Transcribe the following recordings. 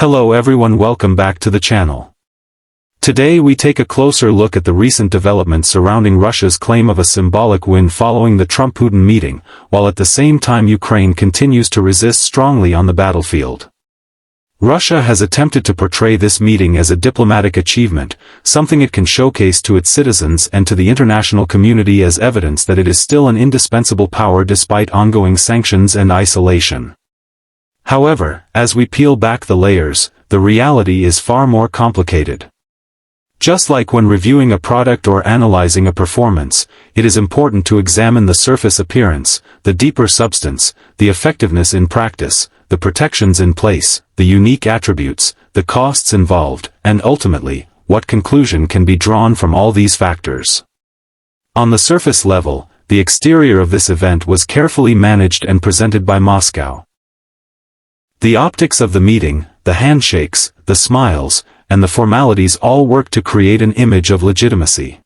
Hello everyone, welcome back to the channel. Today we take a closer look at the recent developments surrounding Russia's claim of a symbolic win following the Trump-Putin meeting, while at the same time Ukraine continues to resist strongly on the battlefield. Russia has attempted to portray this meeting as a diplomatic achievement, something it can showcase to its citizens and to the international community as evidence that it is still an indispensable power despite ongoing sanctions and isolation. However, as we peel back the layers, the reality is far more complicated. Just like when reviewing a product or analyzing a performance, it is important to examine the surface appearance, the deeper substance, the effectiveness in practice, the protections in place, the unique attributes, the costs involved, and ultimately, what conclusion can be drawn from all these factors. On the surface level, the exterior of this event was carefully managed and presented by Moscow. The optics of the meeting, the handshakes, the smiles, and the formalities all worked to create an image of legitimacy.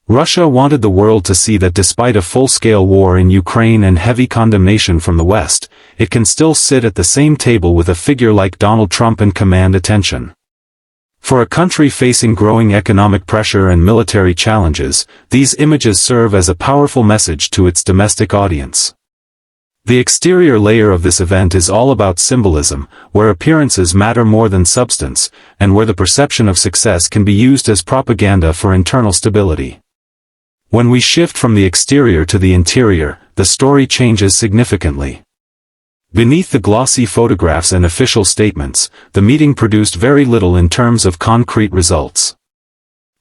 Russia wanted the world to see that despite a full-scale war in Ukraine and heavy condemnation from the West, it can still sit at the same table with a figure like Donald Trump and command attention. For a country facing growing economic pressure and military challenges, these images serve as a powerful message to its domestic audience. The exterior layer of this event is all about symbolism, where appearances matter more than substance, and where the perception of success can be used as propaganda for internal stability. When we shift from the exterior to the interior, the story changes significantly. Beneath the glossy photographs and official statements, the meeting produced very little in terms of concrete results.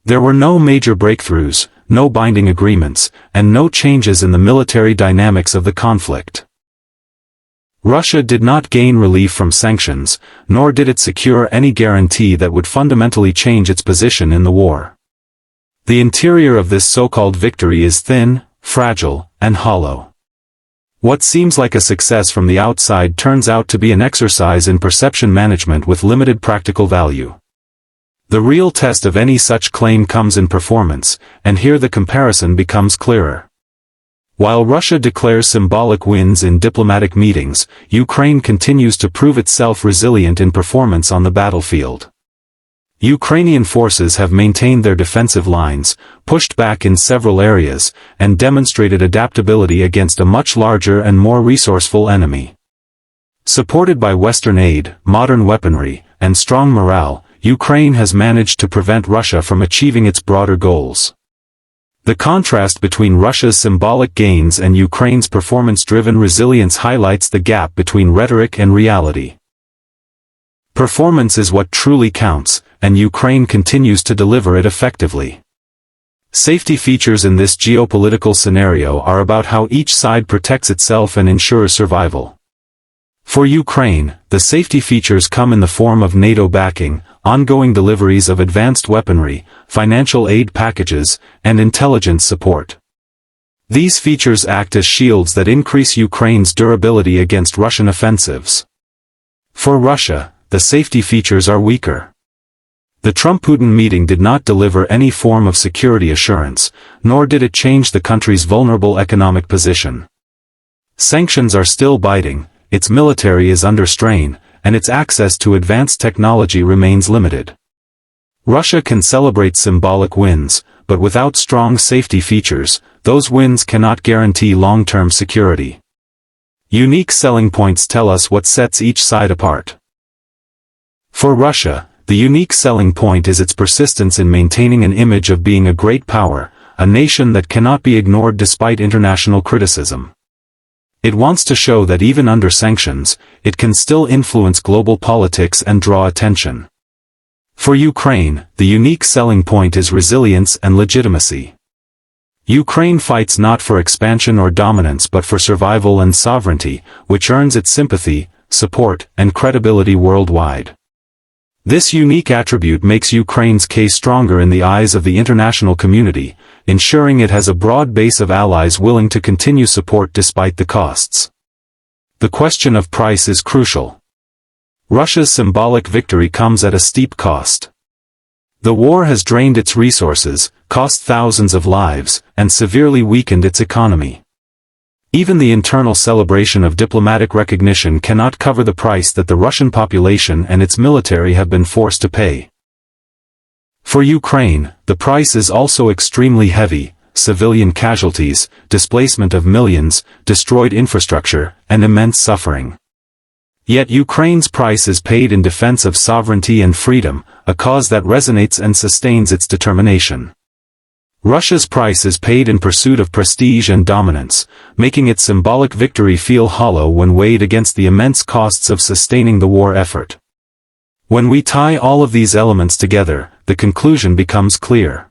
There were no major breakthroughs, no binding agreements, and no changes in the military dynamics of the conflict. Russia did not gain relief from sanctions, nor did it secure any guarantee that would fundamentally change its position in the war. The interior of this so-called victory is thin, fragile, and hollow. What seems like a success from the outside turns out to be an exercise in perception management with limited practical value. The real test of any such claim comes in performance, and here the comparison becomes clearer. While Russia declares symbolic wins in diplomatic meetings, Ukraine continues to prove itself resilient in performance on the battlefield. Ukrainian forces have maintained their defensive lines, pushed back in several areas, and demonstrated adaptability against a much larger and more resourceful enemy. Supported by Western aid, modern weaponry, and strong morale, Ukraine has managed to prevent Russia from achieving its broader goals. The contrast between Russia's symbolic gains and Ukraine's performance-driven resilience highlights the gap between rhetoric and reality. Performance is what truly counts, and Ukraine continues to deliver it effectively. Safety features in this geopolitical scenario are about how each side protects itself and ensures survival. For Ukraine, the safety features come in the form of NATO backing, ongoing deliveries of advanced weaponry, financial aid packages, and intelligence support. These features act as shields that increase Ukraine's durability against Russian offensives. For Russia, the safety features are weaker. The Trump-Putin meeting did not deliver any form of security assurance, nor did it change the country's vulnerable economic position. Sanctions are still biting, its military is under strain, and its access to advanced technology remains limited. Russia can celebrate symbolic wins, but without strong safety features, those wins cannot guarantee long-term security. Unique selling points tell us what sets each side apart. For Russia, the unique selling point is its persistence in maintaining an image of being a great power, a nation that cannot be ignored despite international criticism. It wants to show that even under sanctions, it can still influence global politics and draw attention. For Ukraine, the unique selling point is resilience and legitimacy. Ukraine fights not for expansion or dominance but for survival and sovereignty, which earns it sympathy, support, and credibility worldwide. This unique attribute makes Ukraine's case stronger in the eyes of the international community, ensuring it has a broad base of allies willing to continue support despite the costs. The question of price is crucial. Russia's symbolic victory comes at a steep cost. The war has drained its resources, cost thousands of lives, and severely weakened its economy. Even the internal celebration of diplomatic recognition cannot cover the price that the Russian population and its military have been forced to pay. For Ukraine, the price is also extremely heavy: civilian casualties, displacement of millions, destroyed infrastructure, and immense suffering. Yet Ukraine's price is paid in defense of sovereignty and freedom, a cause that resonates and sustains its determination. Russia's price is paid in pursuit of prestige and dominance, making its symbolic victory feel hollow when weighed against the immense costs of sustaining the war effort. When we tie all of these elements together, the conclusion becomes clear.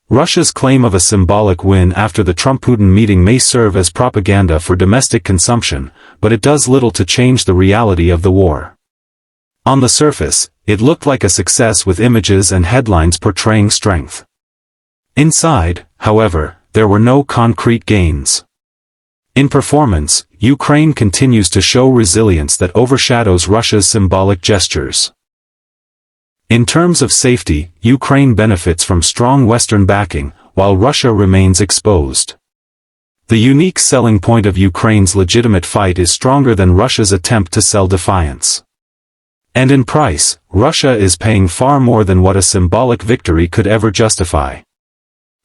Russia's claim of a symbolic win after the Trump-Putin meeting may serve as propaganda for domestic consumption, but it does little to change the reality of the war. On the surface, it looked like a success with images and headlines portraying strength. Inside, however, there were no concrete gains. In performance, Ukraine continues to show resilience that overshadows Russia's symbolic gestures. In terms of safety, Ukraine benefits from strong Western backing, while Russia remains exposed. The unique selling point of Ukraine's legitimate fight is stronger than Russia's attempt to sell defiance. And in price, Russia is paying far more than what a symbolic victory could ever justify.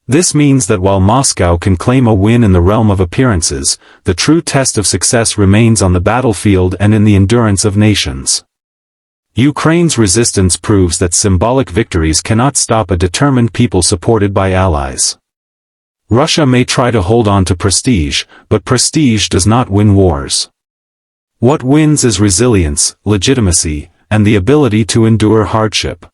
This means that while Moscow can claim a win in the realm of appearances, the true test of success remains on the battlefield and in the endurance of nations. Ukraine's resistance proves that symbolic victories cannot stop a determined people supported by allies. Russia may try to hold on to prestige, but prestige does not win wars. What wins is resilience, legitimacy, and the ability to endure hardship.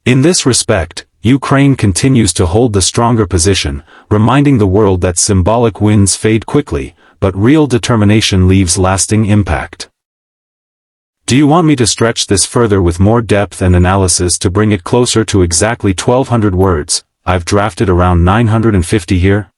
In this respect, Ukraine continues to hold the stronger position, reminding the world that symbolic wins fade quickly, but real determination leaves lasting impact. Do you want me to stretch this further with more depth and analysis to bring it closer to exactly 1,200 words? I've drafted around 950 here.